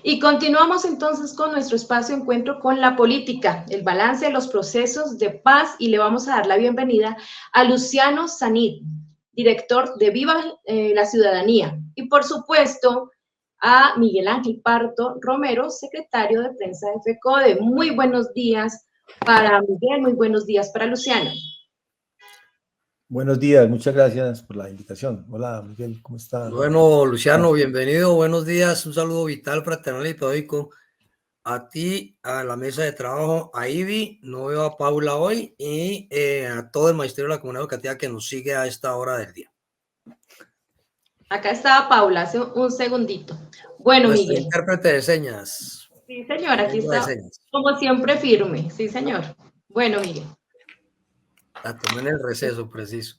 Y continuamos entonces con nuestro espacio Encuentro con la Política, el balance de los procesos de paz, y le vamos a dar la bienvenida a Luciano Sanit, director de Viva la Ciudadanía, y por supuesto a Miguel Ángel Parto Romero, secretario de prensa de FECODE. Muy buenos días para Miguel, muy buenos días para Luciano. Buenos días, muchas gracias por la invitación. Hola, Miguel, ¿cómo estás? Bueno, Luciano, bienvenido, buenos días, un saludo vital, fraternal y pedagogico a ti, a la mesa de trabajo, a Ivy, no veo a Paula hoy, y a todo el magisterio de la comunidad educativa que nos sigue a esta hora del día. Acá estaba Paula, hace un segundito. Bueno, Nuestra Miguel. intérprete de señas. Sí, señor, aquí está, como siempre, firme. Sí, señor. Bueno, Miguel. La tomé en el receso, preciso.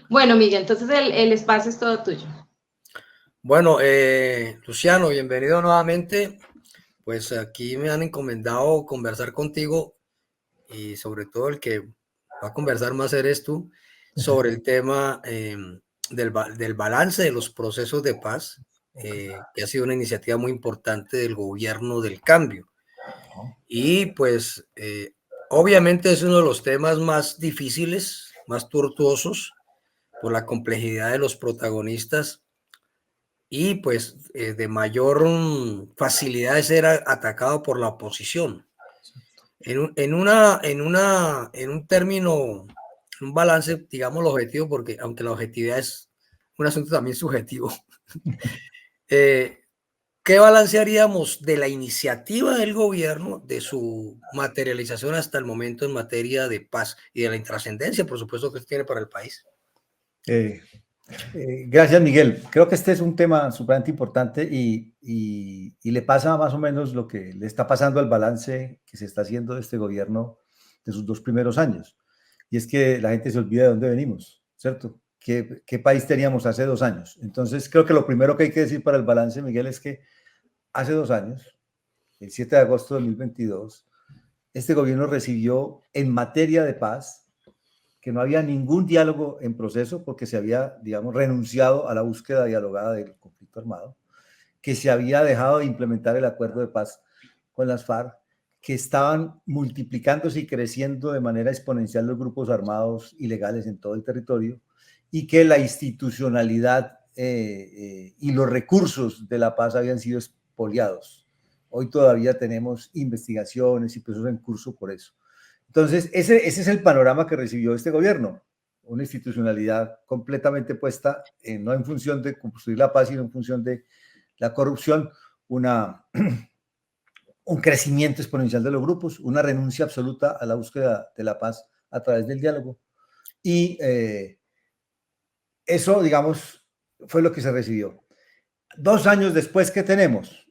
Bueno, Miguel, entonces el espacio es todo tuyo. Bueno, Luciano, bienvenido nuevamente. Pues aquí me han encomendado conversar contigo, y sobre todo el que va a conversar más eres tú, sobre el tema del balance de los procesos de paz, que ha sido una iniciativa muy importante del gobierno del cambio. Y pues obviamente es uno de los temas más difíciles, más tortuosos, por la complejidad de los protagonistas y pues de mayor facilidad de ser atacado por la oposición. En un término, un balance, digamos, lo objetivo, porque aunque la objetividad es un asunto también subjetivo, ¿qué balancearíamos de la iniciativa del gobierno, de su materialización hasta el momento en materia de paz y de la intrascendencia, por supuesto, que tiene para el país? Gracias, Miguel. Creo que este es un tema sumamente importante y le pasa más o menos lo que le está pasando al balance que se está haciendo de este gobierno de sus 2 primeros años. Y es que la gente se olvida de dónde venimos, ¿cierto? ¿Qué país teníamos hace 2 años? Entonces, creo que lo primero que hay que decir para el balance, Miguel, es que hace 2 años, el 7 de agosto de 2022, este gobierno recibió en materia de paz que no había ningún diálogo en proceso porque se había, digamos, renunciado a la búsqueda dialogada del conflicto armado, que se había dejado de implementar el acuerdo de paz con las FARC, que estaban multiplicándose y creciendo de manera exponencial los grupos armados ilegales en todo el territorio y que la institucionalidad y los recursos de la paz habían sido expoliados. Hoy todavía tenemos investigaciones y procesos en curso por eso. Entonces, ese es el panorama que recibió este gobierno, una institucionalidad completamente puesta no en función de construir la paz, sino en función de la corrupción, un crecimiento exponencial de los grupos, una renuncia absoluta a la búsqueda de la paz a través del diálogo. Y eso, digamos, fue lo que se recibió. 2 años después, ¿qué tenemos?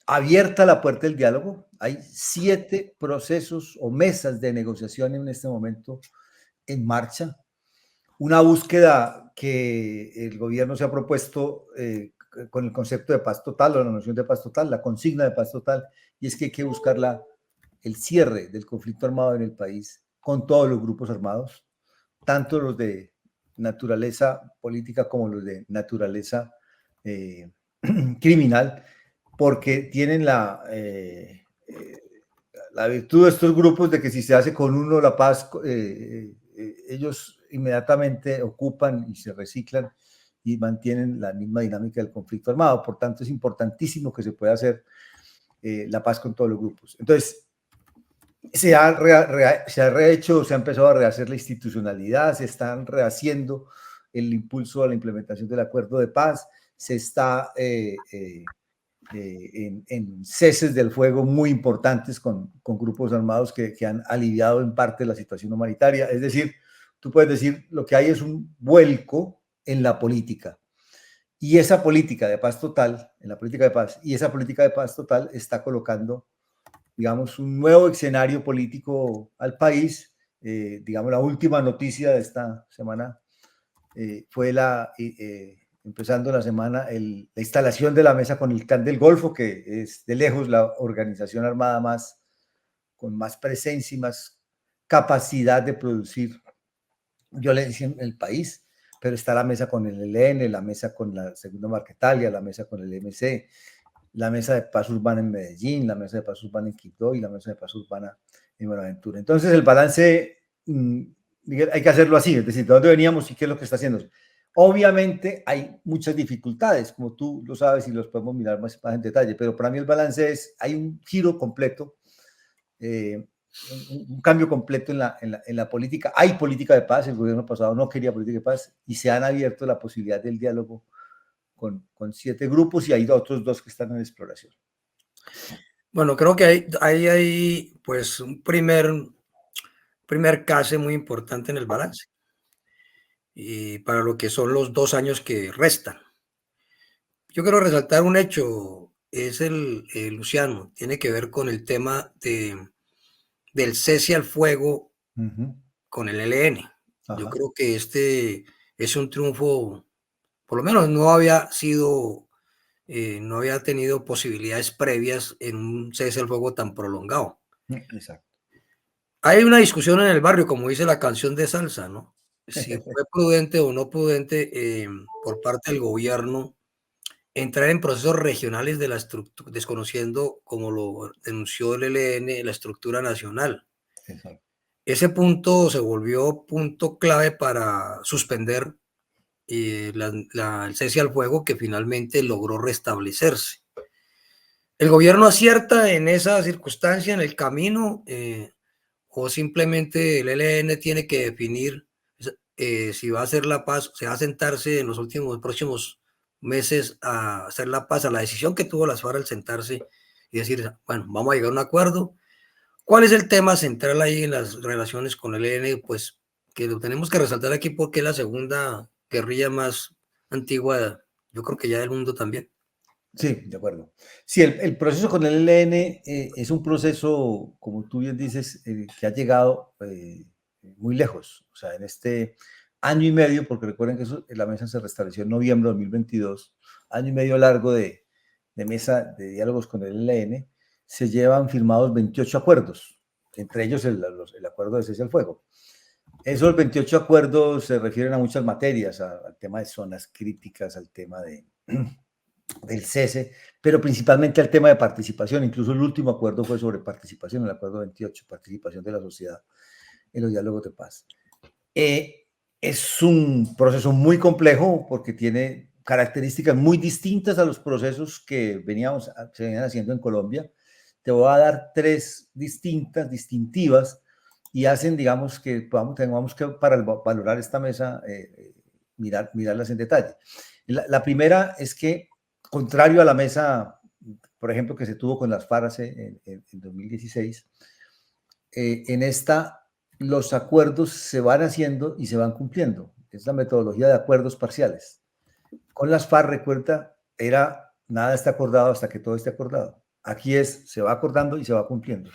Abierta la puerta del diálogo. Hay 7 procesos o mesas de negociación en este momento en marcha. Una búsqueda que el gobierno se ha propuesto con el concepto de paz total o la noción de paz total, la consigna de paz total, y es que hay que buscar el cierre del conflicto armado en el país con todos los grupos armados, tanto los de naturaleza política como los de naturaleza criminal, porque tienen la virtud de estos grupos de que si se hace con uno la paz, ellos inmediatamente ocupan y se reciclan y mantienen la misma dinámica del conflicto armado. Por tanto, es importantísimo que se pueda hacer la paz con todos los grupos. Entonces, se ha rehecho, se ha empezado a rehacer la institucionalidad, se están rehaciendo el impulso a la implementación del acuerdo de paz, se está en ceses del fuego muy importantes con grupos armados que han aliviado en parte la situación humanitaria. Es decir, tú puedes decir, lo que hay es un vuelco en la política. Y esa política de paz total, en la política de paz, y esa política de paz total está colocando, digamos, un nuevo escenario político al país. Digamos, la última noticia de esta semana fue empezando la semana, la instalación de la mesa con el Clan del Golfo, que es de lejos la organización armada con más presencia y más capacidad de producir violencia en el país, pero está la mesa con el ELN, la mesa con la Segunda Marquetalia, la mesa con el MC, la mesa de paz urbana en Medellín, la mesa de paz urbana en Quito y la mesa de paz urbana en Buenaventura. Entonces el balance, Miguel, hay que hacerlo así, es decir, de dónde veníamos y qué es lo que está haciendo. Obviamente hay muchas dificultades, como tú lo sabes y los podemos mirar más en detalle, pero para mí el balance es, hay un giro completo, un cambio completo en la política. Hay política de paz, el gobierno pasado no quería política de paz y se han abierto la posibilidad del diálogo con 7 grupos y hay otros 2 que están en exploración. Bueno, creo que hay pues un primer case muy importante en el balance y para lo que son los 2 años que restan. Yo quiero resaltar un hecho, es Luciano, tiene que ver con el tema del cese al fuego con el ELN. Yo creo que este es un triunfo, por lo menos no había tenido posibilidades previas en un cese al fuego tan prolongado. Exacto. Hay una discusión en el barrio, como dice la canción de salsa, ¿no? Si fue prudente o no prudente por parte del gobierno entrar en procesos regionales de la estructura, desconociendo, como lo denunció el ELN, la estructura nacional. Exacto. Ese punto se volvió punto clave para suspender el cese al fuego que finalmente logró restablecerse. ¿El gobierno acierta en esa circunstancia, en el camino, o simplemente el ELN tiene que definir si va a hacer la paz, se va a sentarse en los próximos meses a hacer la paz, a la decisión que tuvo las FARC al sentarse y decir, bueno, vamos a llegar a un acuerdo? ¿Cuál es el tema central ahí en las relaciones con el ELN? Pues que lo tenemos que resaltar aquí porque es la segunda guerrilla más antigua, yo creo que ya del mundo también. Sí, de acuerdo. Sí, el proceso con el ELN es un proceso, como tú bien dices, que ha llegado muy lejos. O sea, en este año y medio, porque recuerden que la mesa se restableció en noviembre de 2022, año y medio largo de mesa de diálogos con el ELN, se llevan firmados 28 acuerdos, entre ellos el acuerdo de cese al fuego. Esos 28 acuerdos se refieren a muchas materias, al tema de zonas críticas, al tema del cese, pero principalmente al tema de participación. Incluso el último acuerdo fue sobre participación, el acuerdo 28, participación de la sociedad en los diálogos de paz. Es un proceso muy complejo porque tiene características muy distintas a los procesos que se venían haciendo en Colombia. Te voy a dar 3 distintivas, y hacen, digamos, que tengamos que, para valorar esta mesa, mirarlas en detalle. La primera es que, contrario a la mesa, por ejemplo, que se tuvo con las FARC en 2016, en esta los acuerdos se van haciendo y se van cumpliendo. Es la metodología de acuerdos parciales. Con las FARC, recuerda, era nada está acordado hasta que todo esté acordado. Aquí se va acordando y se va cumpliendo.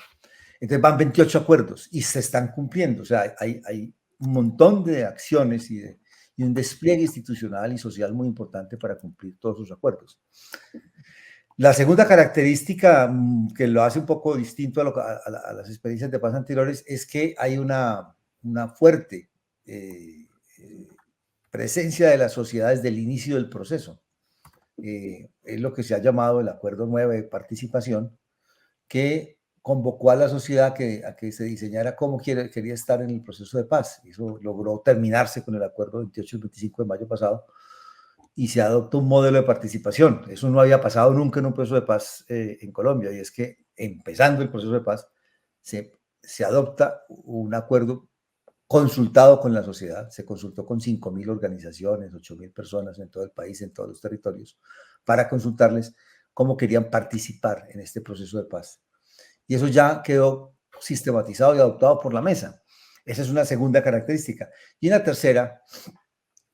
Entonces van 28 acuerdos y se están cumpliendo. O sea, hay un montón de acciones y un despliegue institucional y social muy importante para cumplir todos sus acuerdos. La segunda característica que lo hace un poco distinto a las experiencias de paz anteriores es que hay una fuerte presencia de las sociedades desde el inicio del proceso. Es lo que se ha llamado el Acuerdo 9 de participación, que convocó a la sociedad a que se diseñara cómo quería estar en el proceso de paz. Eso logró terminarse con el acuerdo 28 y 25 de mayo pasado y se adoptó un modelo de participación. Eso no había pasado nunca en un proceso de paz en Colombia, y es que empezando el proceso de paz se adopta un acuerdo consultado con la sociedad. Se consultó con 5.000 organizaciones, 8.000 personas en todo el país, en todos los territorios, para consultarles cómo querían participar en este proceso de paz. Y eso ya quedó sistematizado y adoptado por la mesa. Esa es una segunda característica. Y una tercera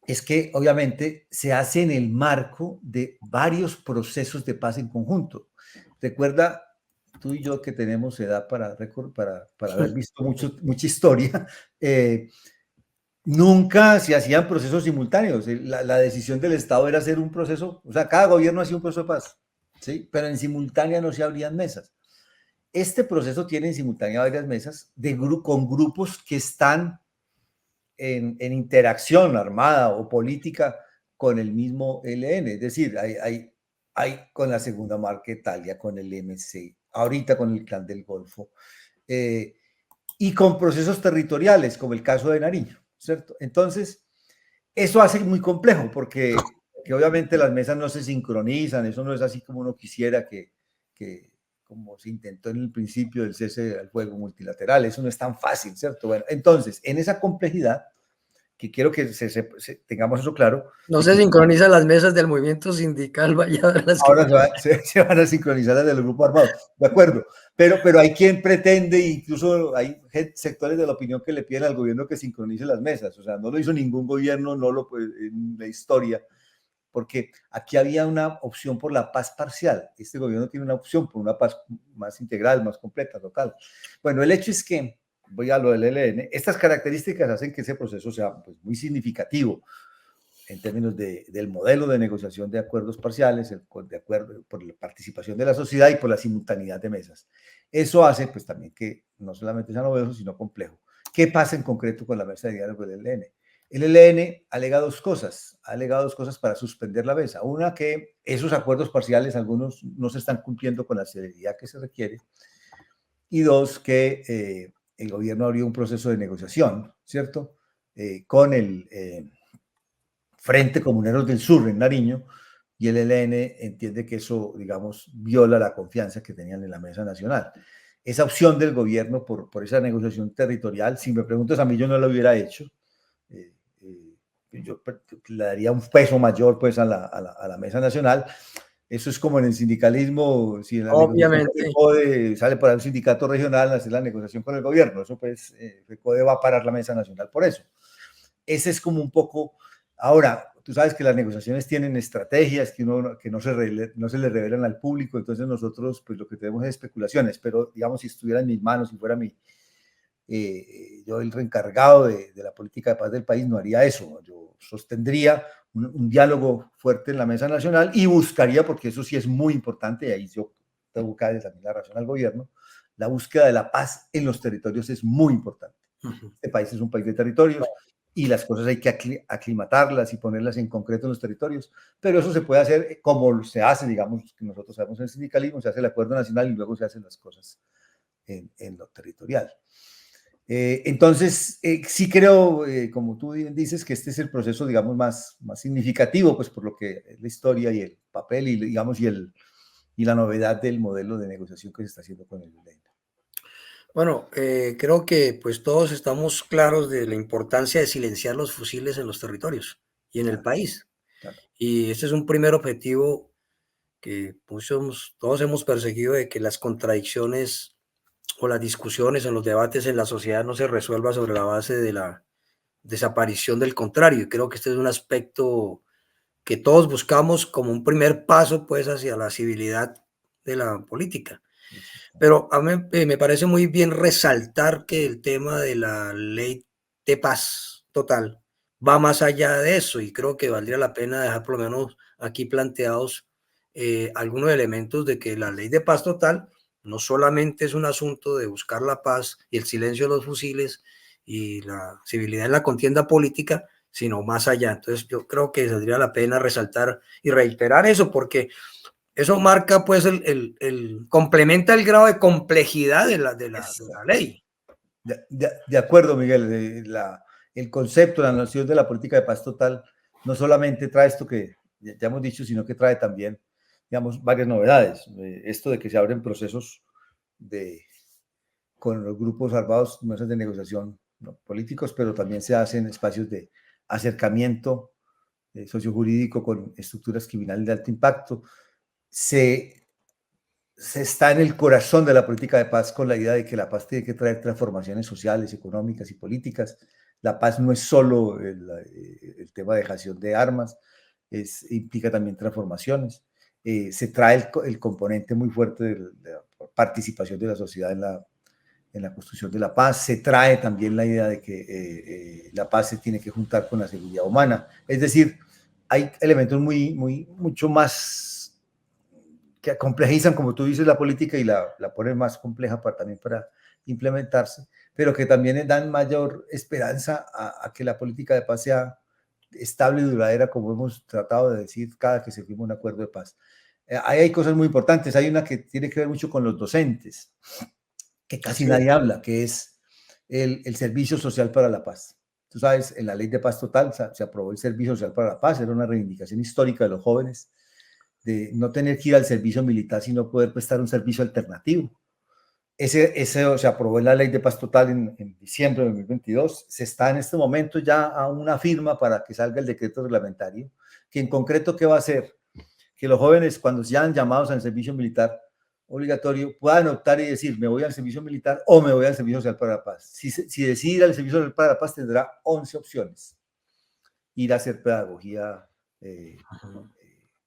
es que obviamente se hace en el marco de varios procesos de paz en conjunto. Recuerda, tú y yo que tenemos edad para haber visto mucha historia, nunca se hacían procesos simultáneos. La decisión del Estado era hacer un proceso, o sea, cada gobierno hacía un proceso de paz, ¿sí? Pero en simultánea no se abrían mesas. Este proceso tiene en simultánea varias mesas con grupos que están en interacción armada o política con el mismo ELN. Es decir, hay con la Segunda Marquetalia, con el MC, ahorita con el Clan del Golfo, y con procesos territoriales, como el caso de Nariño, ¿cierto? Entonces, eso hace muy complejo, porque obviamente las mesas no se sincronizan, eso no es así como uno quisiera que como se intentó en el principio del cese al fuego multilateral, eso no es tan fácil, ¿cierto? Bueno, entonces, en esa complejidad, que quiero que tengamos eso claro. No se sincronizan las mesas del movimiento sindical, vaya a ver las ahora se van a sincronizar las del grupo armado, de acuerdo, pero hay quien pretende, incluso hay sectores de la opinión que le piden al gobierno que sincronice las mesas, o sea, no lo hizo ningún gobierno, no lo en la historia, porque aquí había una opción por la paz parcial, este gobierno tiene una opción por una paz más integral, más completa, total. Bueno, el hecho es que, voy a lo del ELN, estas características hacen que ese proceso sea pues, muy significativo en términos del modelo de negociación de acuerdos parciales, de acuerdo por la participación de la sociedad y por la simultaneidad de mesas. Eso hace pues también que no solamente sea novedoso, sino complejo. ¿Qué pasa en concreto con la mesa de diálogo del ELN? El ELN alega dos cosas para suspender la mesa. Una, que esos acuerdos parciales, algunos no se están cumpliendo con la celeridad que se requiere. Y dos, que el gobierno abrió un proceso de negociación, ¿cierto? Con el Frente Comuneros del Sur en Nariño, y el ELN entiende que eso, digamos, viola la confianza que tenían en la mesa nacional. Esa opción del gobierno por esa negociación territorial, si me preguntas a mí, yo no la hubiera hecho. Yo le daría un peso mayor pues a la mesa nacional. Eso es como en el sindicalismo, si la obviamente FECODE sale para un sindicato regional, hacer la negociación con el gobierno, eso pues FECODE va a parar la mesa nacional por eso. Ese es como un poco, ahora, tú sabes que las negociaciones tienen estrategias que no se le revelan al público, entonces nosotros pues lo que tenemos es especulaciones, pero digamos si estuviera en mis manos, si fuera yo el reencargado de la política de paz del país, no haría eso. Yo sostendría un diálogo fuerte en la mesa nacional y buscaría, porque eso sí es muy importante, y ahí yo tengo que darle también la razón al gobierno, la búsqueda de la paz en los territorios es muy importante. Este país es un país de territorios y las cosas hay que aclimatarlas y ponerlas en concreto en los territorios, pero eso se puede hacer como se hace, digamos, que nosotros sabemos en el sindicalismo, se hace el acuerdo nacional y luego se hacen las cosas en lo territorial. Entonces, sí creo, como tú dices, que este es el proceso, digamos, más significativo, pues por lo que es la historia y el papel y, digamos, y la novedad del modelo de negociación que se está haciendo con el ELN. Bueno, creo que pues todos estamos claros de la importancia de silenciar los fusiles en los territorios y en el país. Claro. Y ese es un primer objetivo que todos hemos perseguido, de que las contradicciones o las discusiones o los debates en la sociedad no se resuelvan sobre la base de la desaparición del contrario. Y creo que este es un aspecto que todos buscamos como un primer paso pues hacia la civilidad de la política. Pero a mí me parece muy bien resaltar que el tema de la ley de paz total va más allá de eso, y creo que valdría la pena dejar por lo menos aquí planteados algunos elementos de que la ley de paz total no solamente es un asunto de buscar la paz y el silencio de los fusiles y la civilidad en la contienda política, sino más allá. Entonces yo creo que valdría la pena resaltar y reiterar eso, porque eso marca, pues, complementa el grado de complejidad de la ley. De acuerdo, Miguel. El concepto, la noción de la política de paz total no solamente trae esto que ya hemos dicho, sino que trae también, digamos, varias novedades. Esto de que se abren procesos con los grupos armados, mesas de negociación, ¿no?, políticos, pero también se hacen espacios de acercamiento sociojurídico con estructuras criminales de alto impacto. Se está en el corazón de la política de paz con la idea de que la paz tiene que traer transformaciones sociales, económicas y políticas. La paz no es solo el tema de dejación de armas, implica también transformaciones. Se trae el componente muy fuerte de la participación de la sociedad en la construcción de la paz. Se trae también la idea de que la paz se tiene que juntar con la seguridad humana. Es decir, hay elementos mucho más que complejizan, como tú dices, la política y la ponen más compleja también para implementarse, pero que también dan mayor esperanza a que la política de paz sea estable y duradera, como hemos tratado de decir cada que se firma un acuerdo de paz. Ahí hay cosas muy importantes. Hay una que tiene que ver mucho con los docentes, que casi nadie habla, que es el servicio social para la paz. Tú sabes, en la ley de paz total se aprobó el servicio social para la paz, era una reivindicación histórica de los jóvenes, de no tener que ir al servicio militar, sino poder prestar un servicio alternativo. Ese se aprobó en la ley de paz total en diciembre de 2022. Se está en este momento ya a una firma para que salga el decreto reglamentario, que en concreto, ¿qué va a hacer? Que los jóvenes, cuando sean llamados al servicio militar obligatorio, puedan optar y decir, me voy al servicio militar o me voy al servicio social para la paz. Si decide ir al servicio social para la paz, tendrá 11 opciones. Ir a hacer pedagogía,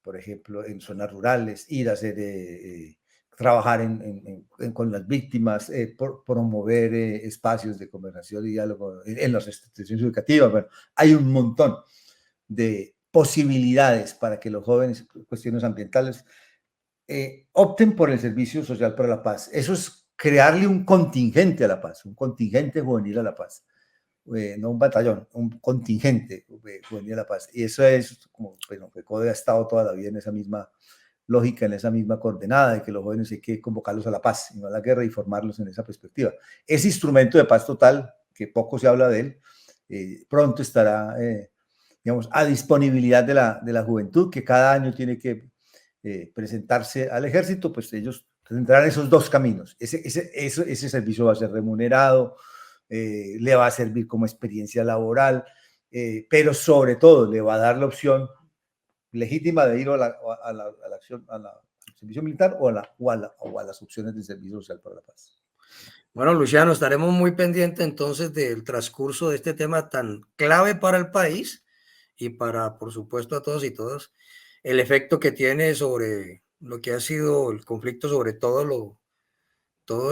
por ejemplo, en zonas rurales, ir a hacer, trabajar con las víctimas, promover espacios de conversación y diálogo en las instituciones educativas. Bueno, hay un montón de posibilidades para que los jóvenes, cuestiones ambientales, opten por el servicio social para la paz. Eso es crearle un contingente a la paz, un contingente juvenil a la paz. No un batallón, un contingente juvenil a la paz. Y eso es como, bueno, FECODE ha estado toda la vida en esa misma lógica, en esa misma coordenada de que los jóvenes hay que convocarlos a la paz y no a la guerra y formarlos en esa perspectiva. Ese instrumento de paz total, que poco se habla de él, pronto estará, digamos, a disponibilidad de la juventud, que cada año tiene que presentarse al ejército. Pues ellos tendrán esos dos caminos. Ese servicio va a ser remunerado, le va a servir como experiencia laboral, pero sobre todo le va a dar la opción legítima de ir a la acción, al servicio militar o a las opciones de servicio social para la paz. Bueno, Luciano, estaremos muy pendientes entonces del transcurso de este tema tan clave para el país y para, por supuesto, a todos y todas, el efecto que tiene sobre lo que ha sido el conflicto, sobre todo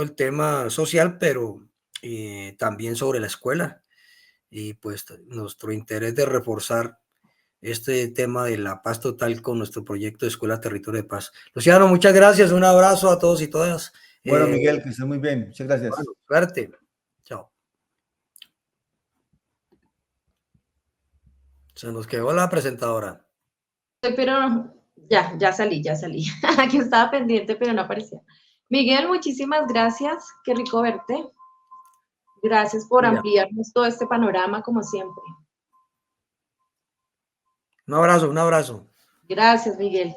el tema social, pero también sobre la escuela y pues nuestro interés de reforzar este tema de la paz total con nuestro proyecto de Escuela Territorio de Paz. Luciano, muchas gracias, un abrazo a todos y todas. Bueno, Miguel, que estés muy bien, muchas gracias. Bueno, suerte. Chao. Se nos quedó la presentadora. Pero ya salí. Aquí estaba pendiente, pero no aparecía. Miguel, muchísimas gracias. Qué rico verte. Gracias por ampliarnos todo este panorama, como siempre. Un abrazo. Gracias, Miguel.